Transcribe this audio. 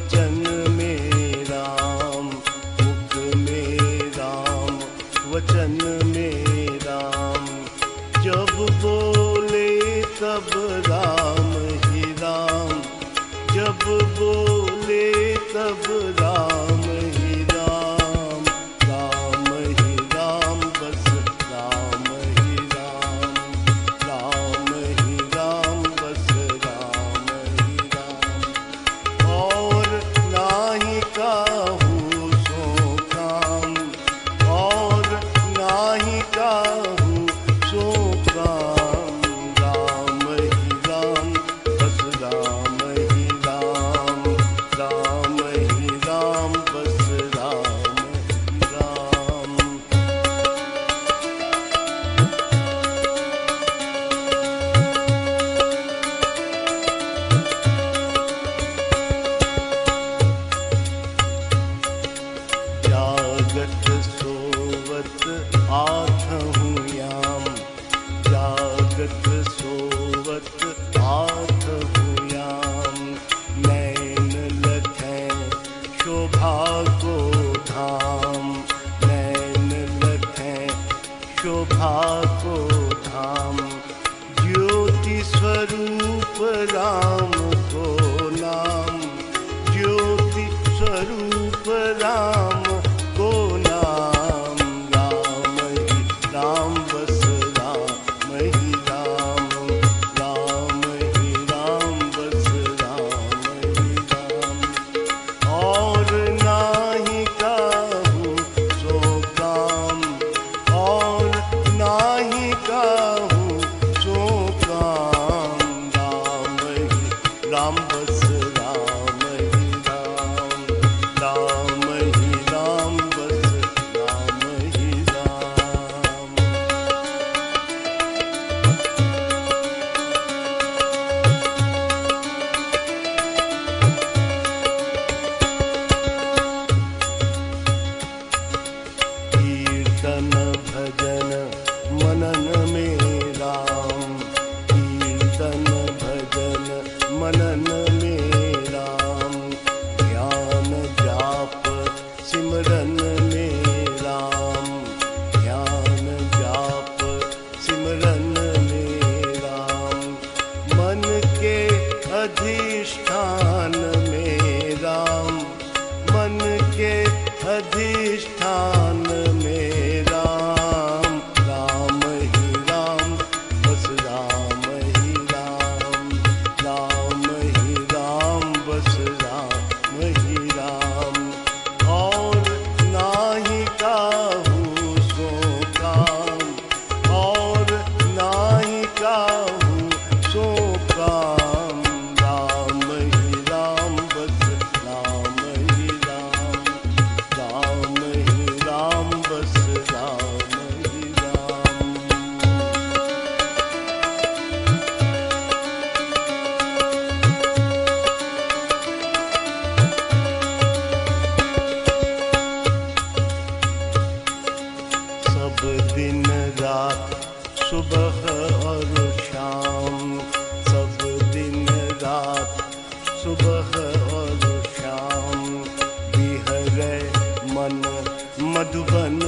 वचन में राम, मुख में राम, वचन में राम। जब बोले तब राम ही राम, जब बोले तब राम ही राम। राम ही राम, बस राम ही राम, राम ही राम, बस राम ही राम। और नाही काहू सो काम, और नाही काहू सो काम। राम ही राम, बस राम ही राम, राम ही राम, बस राम ही राम। जागत सोवत आठहूँ याम, जागत सोवत आठहूँ याम। नैन लखें शोभा को धाम, नैन लखें शोभा को धाम। ज्योति स्वरूप राम को नाम, ज्योति स्वरूप राम को नाम। राम ही राम, बस राम ही राम, राम ही राम, बस राम ही राम। और नाही काहू सो काम, और नाही काहू सो काम। राम ही राम, बस राम ही राम, राम ही राम, बस राम ही राम। कीर्तन भजन मनन में राम, कीर्तन भजन मनन में राम। ध्यान जाप सिमरन में राम, ध्यान जाप सिमरन में राम। मन के अधिष्ठान में राम, मन के अधिष्ठान में राम। राम ही राम, बस राम ही राम, राम ही राम, बस राम ही राम। और नाही काहू सो काम, और नाही काहू सो काम। राम ही राम, बस राम ही राम, राम ही राम, बस राम ही राम। सब दिन रात सुबह और शाम, सब दिन रात सुबह और शाम। विहरे मन मधुबन